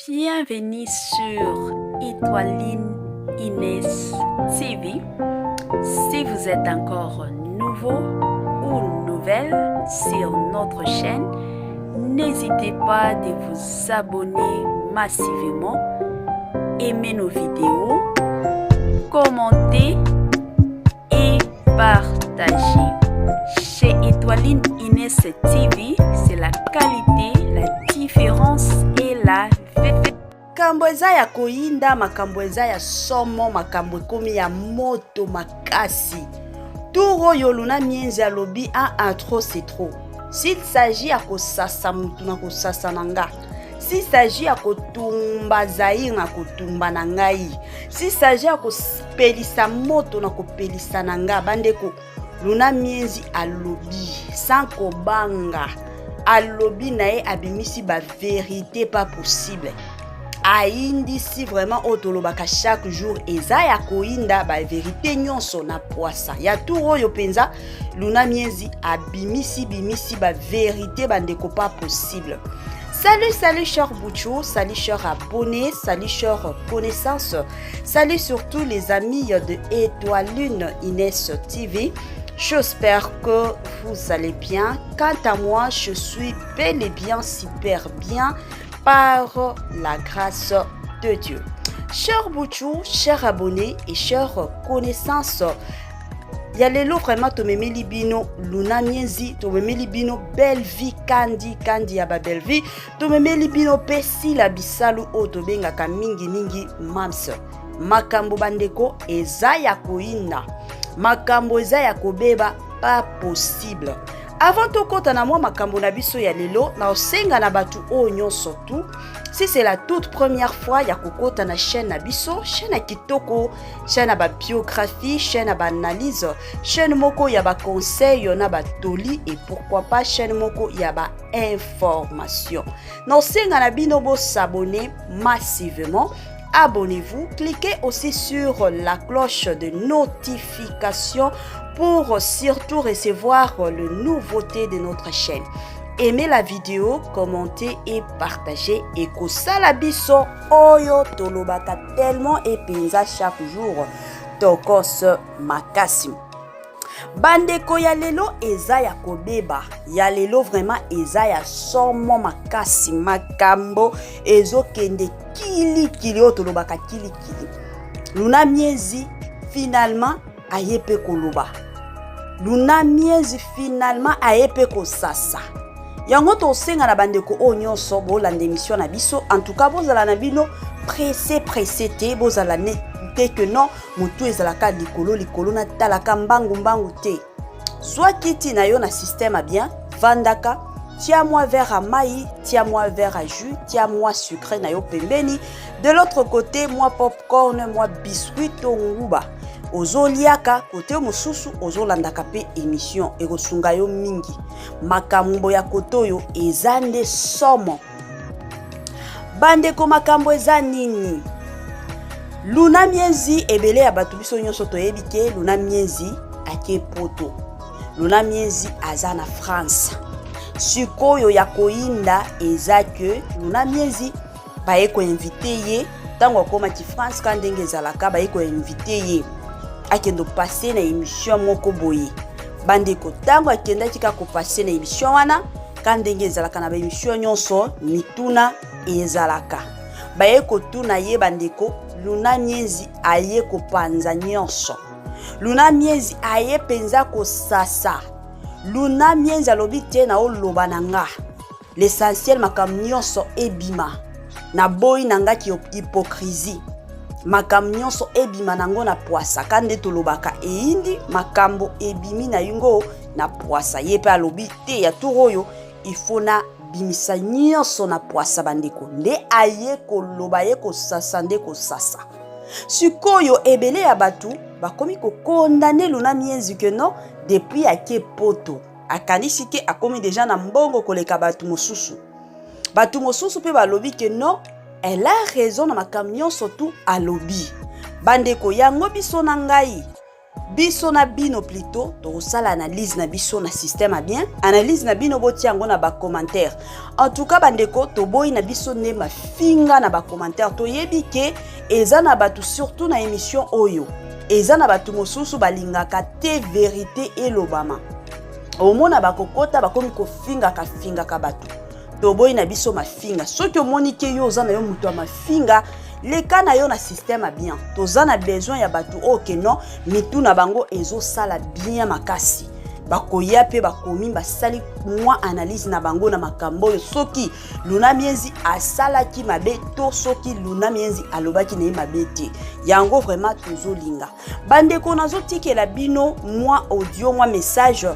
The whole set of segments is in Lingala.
Bienvenue sur Étoiline Inès TV. Si vous êtes encore nouveau ou nouvelle sur notre chaîne, n'hésitez pas de vous abonner massivement, aimer nos vidéos, commenter et partager. Chez Étoiline Inès TV, c'est la qualité, la différence et la vérité. Makambo eza ya koyinda, makambo eza ya somo, makambo ekomi ya moto makasi. Turo yoluna mienzi alobi un trop c'est trop. S'il s'agit ya kosasa mutu na kosasa nanga, s'il s'agit ya kotumba Zaïre na kotumba na ngai, s'il s'agit ya kopelisa moto na kopelisa nanga, bandeko luna mienzi alobi sans kobanga, alobi nae abimisi ba vérité pas possible. Aindi si vraiment otolobaka chaque jour eza ya koinda ba vérité nyonso na poisa ya turo yo penza luna mienzi abimisi bimisi ba vérité bandeko pas possible. Salut chers Bouchou, salut chers abonnés, salut chers connaissances, salut surtout les amis de Étoiline Inès TV. J'espère que vous allez bien. Quant à moi, je suis bel et bien super bien par la grâce de Dieu. Chers Bouchou, chers abonnés et chers connaissances, yalelo vraiment tomemeli bino luna mienzi, tomemeli bino belle vie kandi ya ba belle vie, tomemeli bino pesi la bisalu o tobengaka mingi mams. Makambo bandeko eza ya koina, makambo eza ya kobeba pas possible. Avant to kota na mwa makambo na biso ya lelo na osenga na batu o nyonso tu. Si c'est la toute première fois ya kokota na chaîne na biso, chaîne ya kitoko, chaîne ya ba biographie, chaîne ya ba analyse, chaîne moko ya ba conseil na ba toli et pourquoi pas chaîne moko ya ba information. Na osenga na bino bo s'abonner massivement. Abonnez-vous, cliquez aussi sur la cloche de notification pour surtout recevoir les nouveautés de notre chaîne. Aimez la vidéo, commentez et partagez. Et kosala biso oyo tolobaka tellement et penza chaque jour tokos makasi. Bandeko ya lelo eza ya kobeba, ya lelo vraiment eza ya somo makasi, makambo ezo kende kili otolobaka kili. Luna mienzi finalement ayepe koloba. Luna mienzi finalement ayepe kosasa. Yango to senga na bandeko o nyonso bo la émission na biso, en tout cas bozala na bino pressé te, bozala ne te que non mutu ezalaka likolo na talaka mbangu te. Soit kiti na yo na système a bien vandaka, tiens-moi verre à maï, tiens-moi verre à jus, tiens-moi sucré na yo pembeni. De l'autre côté, moi popcorn, moi biscuit to nguba. Ozoliaka kote mosusu ozolandaka pe émission ekosunga yo mingi. Makambo ya kotoyo ezande somo. Bandeko makambo eza nini? Luna mienzi ebele ya batu biso nyonso toyebike luna mienzi ake poto. Luna mienzi aza na France. Sikoyo ya koinda eza ke luna mienzi baye ko invité ye tango akoma ti France ka ndenge ezalaka baye ko invité ye akendo passer na émission moko boye. Bandeko tango akenda tika ko passer na émission wana ka ndenge ezalaka na ba émission nyonso mituna ezalaka. Baye ko tuna ye bandeko luna mienzi aye ko panza nyonso. Luna mienzi aye penza ko sasa. Luna mienzi alobi te na oloba nanga. L'essentiel makam nyonso ebima. Na boy nanga ki hypocrisie. Makam nyonso ebima nango na poasa kande tolobaka eindi makambo ebimi na yungo na poasa yepe alobi te ya turoyo ifona bimisa nyonso na poasa bandeko nde aye koloba ye kosasa nde kosasa. Sikoyo ebele ya batu bakomi ko condamner luna mienzi que non depuis ake poto akanisi ke akomi déjà na mbongo koleka batu mosusu. Batu mosusu pe balobi que non, elle a raison na makamnyo surtout alobi. Bandeko yango biso na ngai. biso na bino plutôt tokosala analyse na biso na système bien analyse na bino botia yango na commentaire. En tout cas bandeko toboyi na biso ne mafinga na commentaire toyebi ke eza na batu surtout na émission oyo eza na batu mosusu balingaka te vérité elobama omona bakokota bakomi kofinga ka batu toboyi na biso mafinga soki omoni ke yo oza na yo mutu ya mafinga leka na yo na système bien toza na besoin ya batu oke non mitu na bango ezo sala bien makasi bakoya pe bakomi basali mwa analyse na bango na makambo yo soki Luna Mienzi asalaki mabe to soki Luna Mienzi alobaki na mabe te yango vraiment tozolinga bandeko nazotikela bino mwa audio mwa message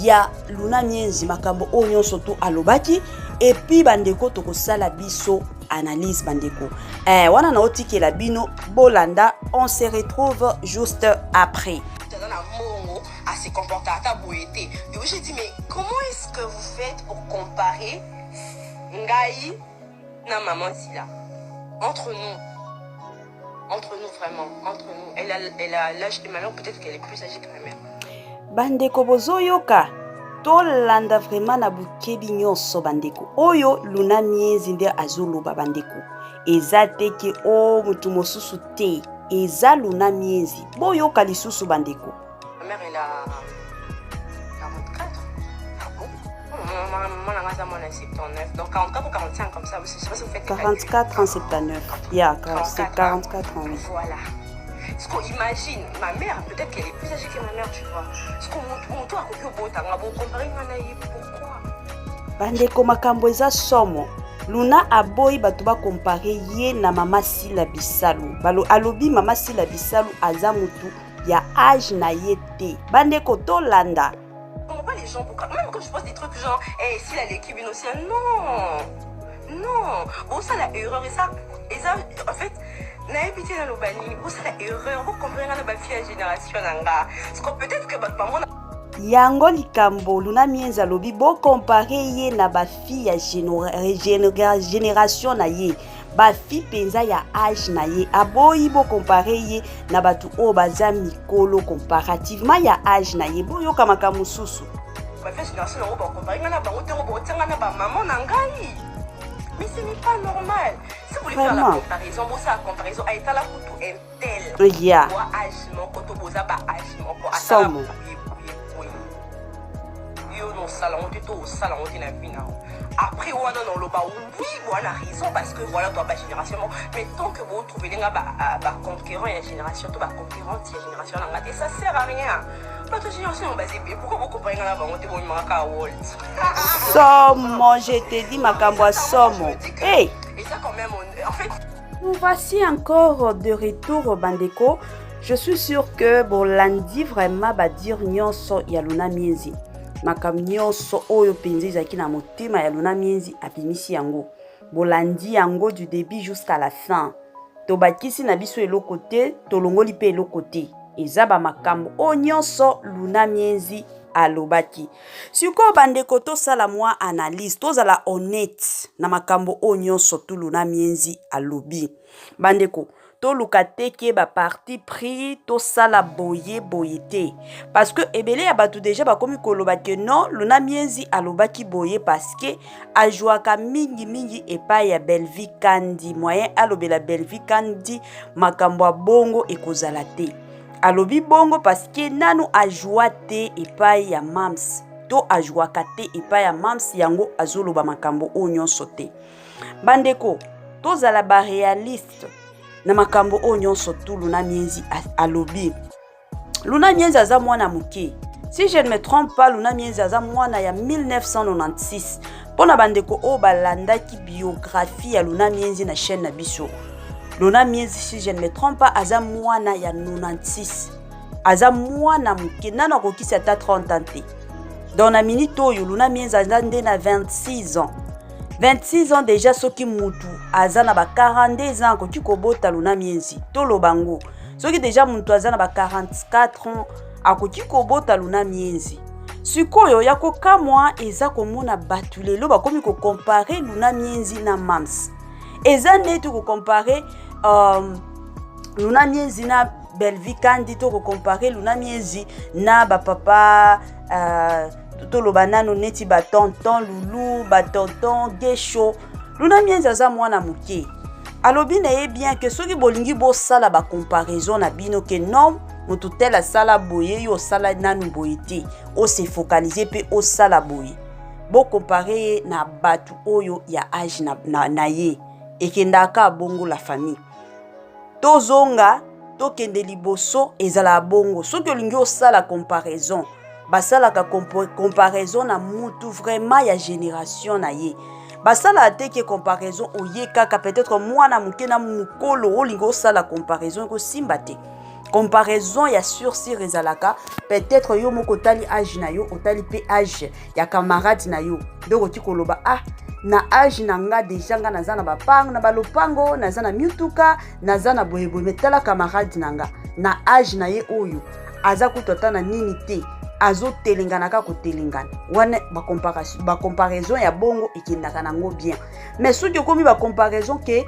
ya Luna Mienzi makambo onyo soto alobaki et puis bandeko tokosala biso analyse bandeko wana na otikela bino bolanda on se retrouve juste après. À se comporter à ta beauté. Et j'ai dit, mais comment est-ce que vous faites pour comparer Ngaï na maman Sila entre nous vraiment, entre nous. Elle a l'âge de ma mère, peut-être qu'elle est plus âgée que ma mère. Bandeko bozoyoka tolanda vraiment na bukebi nyonso bandeko oyo Luna Mienzi nde azoloba bandeko eza te ke o mutu mosusu te eza Luna Mienzi boyoka lisusu bandeko. Ma mère, elle a 44. Ah bon? Maman, elle a 79. Donc 44 ou 45 comme ça. Je sais pas si vous faites 44 en 79. Yeah, c'est 44 ans. Oui. Voilà. Ce qu'on imagine, ma mère, peut-être qu'elle est plus âgée que ma mère, tu vois. Ce qu'on monte à côté au beau temps, on va comparer pourquoi? Bandeko makambo eza somo. Luna aboyi batu ba comparer ye na mama Sila Bisalu. Balo alobi mama Sila Bisalu aza mutu ya âge na yete bandeko tolanda. On voit pas les gens pourquoi même quand je pose des trucs genre si la l'équipe innocente non bon ça la erreur et ça en fait na évité dans le bani bon ça la erreur vous comprenez na ba fille génération nanga parce que peut-être que ba maman yango likambo Luna Mienzi alobi bo comparer ye na ba fille ya génération na ye ba fi penza ya âge na ye aboyi bo comparer ye na batu o baza mikolo comparativement ya âge na ye bo yoka makambo susu ba fi génération na ba comparer na ba otero bo tanga na ba maman na ngai mais ce n'est pas normal si vous voulez faire la comparaison bon ça la comparaison a été la kutu intel yeah wa âge mon koto boza ba âge mon ko asala yo no salon au salon na bina. Après, on a le bas, oui, on a raison parce que voilà, toi, pas génération. Mais tant que vous trouvez les gars, conquérant et génération, toi, conquérant et génération, ça sert à rien. Notre génération, pourquoi vous comparez là-bas, on te voit une marque à Walt. Somme, je te dis, ma camboise, somme. Hey! Et ça, quand même, en fait. Nous voici encore de retour, bandeko. Je suis sûre que, bon, lundi, vraiment, va dire, nyonso, ya Luna Mienzi. Makam nyonso oyo penzi zaki na motema ya Luna Mienzi abimisi yango bolandi yango du début jusqu'à la fin tobakisi na biso eloko te tolongoli pe eloko te eza ba makambo o nyonso Luna Mienzi alobaki siko bandeko tosala mwa analyse tozala honnête na makambo o nyonso tu Luna Mienzi alobi bandeko toluka teke ba parti pris to sala boye te parce que ebele ya batu déjà bakomi koloba que non Luna Mienzi alobaki boye parce que ajouaka mingi epai ya Belvi Kandi moyen alobela Belvi Kandi makambo bongo ekozala te alobi bongo parce que nanu ajoua te epai ya Mams to ajouaka te epai ya Mams yango azoloba makambo onyo sote bandeko tozala ba réaliste na makambo o nyonso tu Luna Mienzi alobi Luna Mienzi aza mwana muke si je ne me trompe pas Luna Mienzi aza mwana ya 1996 pona bandeko o balandaki biographie ya Luna Mienzi na chaîne na biso Luna Mienzi si je ne me trompe pas aza mwana ya 96 aza mwana muke nana kokisi ata 30 ans te dans na minute oyo Luna Mienzi aza nde na 26 ans 26 ans déjà soki mutu azana ba 42 ans ko kobota Luna Mienzi tolo bango soki déjà mutu azana ba 44 ans akoki kobota Luna Mienzi sikoyo ya kokamwa eza komona batu lelo bakomi ko comparer Luna Mienzi na Mams eza netu ko comparer Luna Mienzi na Belvi Kandi to comparer Luna Mienzi na ba papa to lo banano neti ba tonton Loulou ba tonton Gesho. Luna Mienzi aza mwana muke. Alobi na ye bien que soki bolingi bo sala ba comparaison na bino que non mutu tela sala boye yo sala nanu boyete o se focaliser pe o sala boye. Bo comparer na batu oyo ya âge na ye ekendaka bongo la famille. Tozonga to kende liboso ezala bongo soki olingi osala comparaison basalaka comparaison na mutu vraiment ya génération na ye basala ateke comparaison oye kaka peut-être mwana muke na mukolo olingi osala comparaison ko simba te comparaison ya sursir ezalaka peut-être yo moko tali âge na yo otali pe âge ya camarade na yo donc ti koloba na âge na nga déjà nga naza na bapango na balopango naza na mituka naza na boyeboye metala camarade na nga na âge na ye oyo aza kutota na nini te azo telengana ka kotelengana wana ba comparaison ya bongo ekendaka nango bien mais soki okomi ba comparaison ke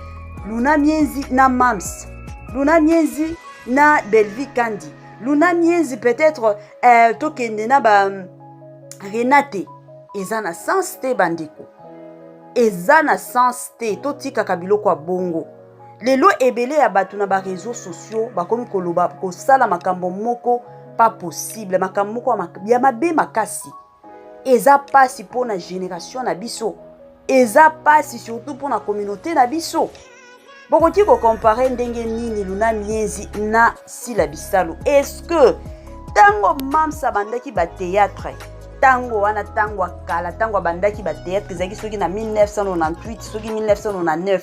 Luna Mienzi na Mams Luna Mienzi na Belvi Kandi Luna Mienzi peut-être to kende na ba Renate eza na sens te bandeko eza na sens te to tika kabilo kwa bongo lelo ebele ya batu na ba réseaux sociaux bakomi koloba ko sala makambo moko pas possible makambo moko ya mabe makasi eza pasi pona génération na biso eza pasi surtout pona communauté na biso bokoki ko comparer ndenge nini Luna Mienzi na Sila Bisalo est-ce que tango Mamsa bandaki ba théâtre tango wana tango akala tango bandaki ba théâtre ezaki soki na 1998 soki 1999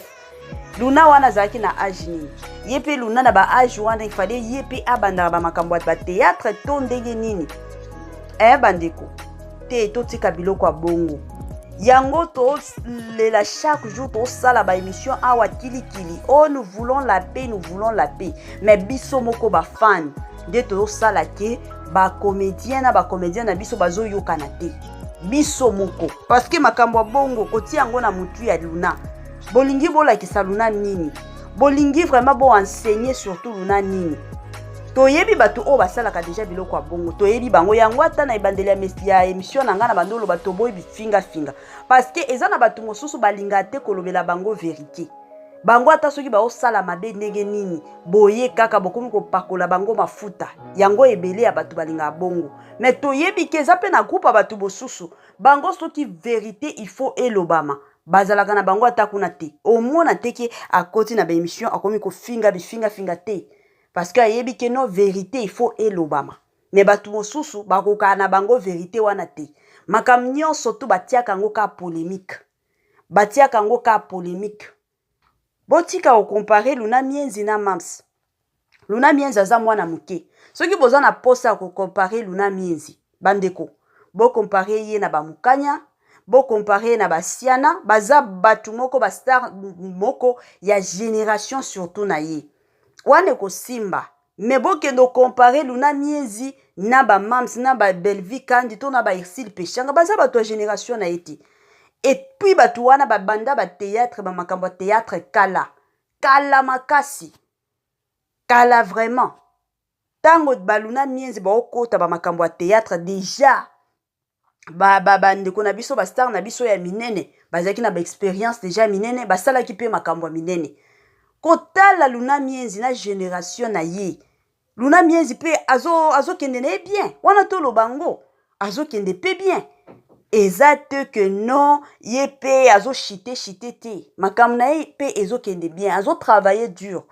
Luna wana zaki na âge nini yepe Luna na ba âge wana il fallait yepe abanda ba makambo ba théâtre to ndenge nini bandeko te to tika biloko bongo yango to la chaque jour to sala ba émission awa kilikili oh nous voulons la paix mais biso moko ba fan de to sala ke ba comédien na biso bazo yokana te biso moko parce que makambo bongo koti yango na mutu ya Luna bolingi bolakisa Luna nini bolingi vraiment bo enseigner surtout Luna nini toyebi batu o basalaka déjà biloko bongo toyebi bango yango ata na ebandeli ya émission na nga na bandolo bato boy bifinga parce que eza na batu mosusu balinga te kolobela bango vérité bango ata soki ba osala mabe ndenge nini boye kaka bokomi kopakola bango mafuta yango ebele ya batu balinga bongo mais toyebi ke eza pe na groupe batu bosusu bango soki vérité il faut elobama bazalaka na bango ata kuna te omona teke akoti na ba émission akomi ko finga te parce que ayebi ke no vérité il faut elobama mais batu mosusu bakoka na bango vérité wana te makam nyonso to batiaka ngo ka polémique botika o comparer Luna Mienzi na Mams Luna Mienzi aza mwana muke soki boza na posa ko comparer Luna Mienzi bandeko bo comparer ye na bamukanya bo comparer na basiana baza batu moko ba star moko ya génération surtout na ye wane ko simba mais bo kendo comparer Luna Mienzi na ba Mams na ba Belvi Kandi to na ba Irsil Peshanga baza batu ya génération na eti et puis batu wana ba banda ba théâtre ba makambo théâtre kala makasi kala vraiment tango ba Luna Mienzi ba okota ba makambo théâtre déjà ndeko na biso ba star na biso ya minene bazaki na ba expérience déjà minene basala ki pe makambo minene kotala Luna Mienzi na génération na ye Luna Mienzi pe azo kende ne bien wana to lobango azo kende pe bien exact que non ye pe azo chité te makambo na ye pe ezo kende bien azo travailler dur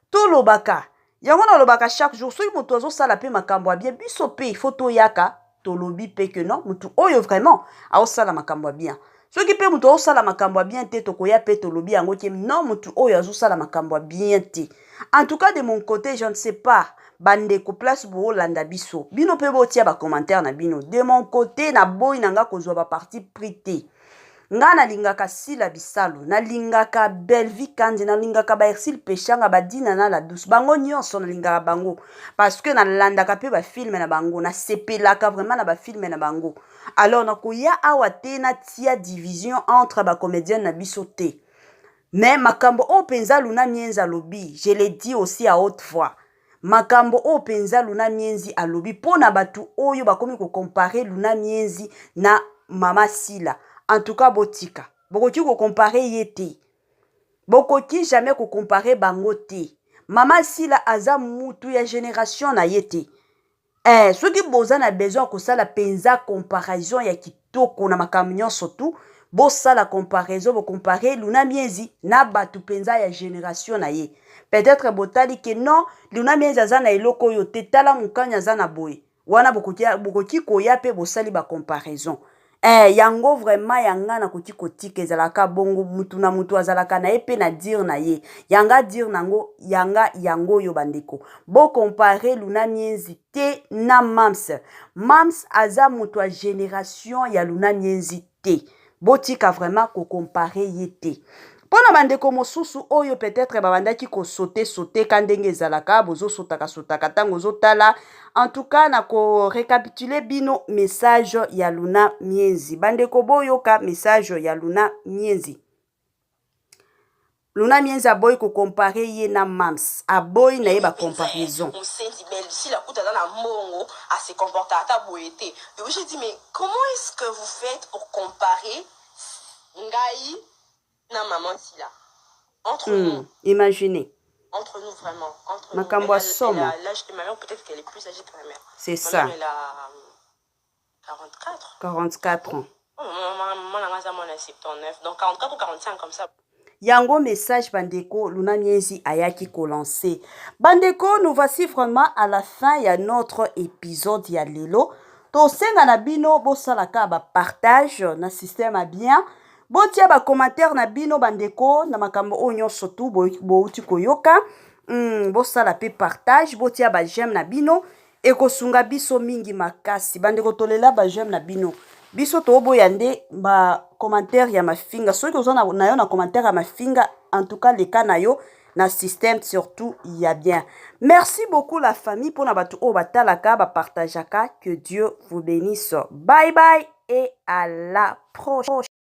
to lobaka yango na lobaka chaque jour soki moto azo sala pe makambo bien biso pe il faut to yaka to lobi pe que non mutu oyo vraiment azo sala makambo bien soki pe mutu azo sala makambo bien te to koya pe to lobi yango ke non mutu oyo azo sala makambo bien te en tout cas de mon côté je ne sais pas bandeko place bo landa biso bino pe botia ba commentaire na bino de mon côté na boy nanga kozwa ba parti prité nga na lingaka Sila Bisalo na lingaka Belvi Kandi na lingaka ba Irsil Peshanga ba dina na la douce bango nyonso na lingaka bango parce que na landaka pe ba film na bango na sepelaka vraiment na ba film na bango alors na koya awa te na tia division entre ba comédiens na biso te mais makambo o penza Luna Mienzi lobi je l'ai dit aussi à haute voix makambo o penza Luna Mienzi alobi pona batu oyo bakomi ko comparer Luna Mienzi na Mama Sila. En tout cas botika. Bokoki ko comparer yete. Bokoki jamais ko comparer bango te. Mama Sila aza mutu ya génération na yete. Soki boza na besoin ko sala penza comparaison ya kitoko na makambo nyonso tu, bo sala comparaison bo comparer Luna Mienzi na batu penza ya génération na ye. Peut-être botali que non, Luna Mienzi aza na eloko yo te tala mukanya aza na boye. Wana bokoki koya pe bosali ba comparaison. Yango vraiment yanga na koki kotika ezalaka bongo mutu na mutu azalaka na ye pe na dire na ye. Yanga dire nango yango yo bandeko. Bo comparer Luna Mienzi te na Mams. Mams aza mutu a génération ya Luna Mienzi te. Botika vraiment ko comparer ye te. Pona bandeko mosusu oyo peut-être babandaki ko sauter kandenge ezalaka bozo sotaka tango zotala. En tout cas na ko récapituler bino message ya Luna Mienzi. Bandeko boyoka message ya Luna Mienzi. Luna Mienzi aboy ko comparer ye na Mams. Aboy na ye ba comparaison. Si la coûte dans la mongo à se comporter à ta boété. Donc j'ai dit mais comment est-ce que vous faites pour comparer Ngai na Maman Sila entre nous? Imaginez. Entre nous vraiment, entre Makambo nous. Somo. L'âge de ma mère, peut-être qu'elle est plus âgée que ma mère. C'est ça. Mère, elle a 44. 44 ans. Maman a 79. Donc 44 ou 45 comme ça. Yango message bandeko Luna Mienzi ayaki ko lancer. Bandeko, nous voici vraiment à la fin ya notre épisode ya lelo. To senga na bino bo salaka ba partage na système a bien. Botia ba commentaire na bino bandeko na makambo onyo surtout bo uti koyoka. Bo sala pe partage, botia ba j'aime na bino e ko sunga biso mingi makasi. Bandeko tolela ba j'aime na bino. Biso to boyande ba commentaire ya mafinga. Soki ozona na yo na commentaire ya mafinga, en tout cas les cas na yo na système surtout il y a bien. Merci beaucoup la famille pour na batu o batalaka ba partageaka. Que Dieu vous bénisse. Bye bye et à la prochaine.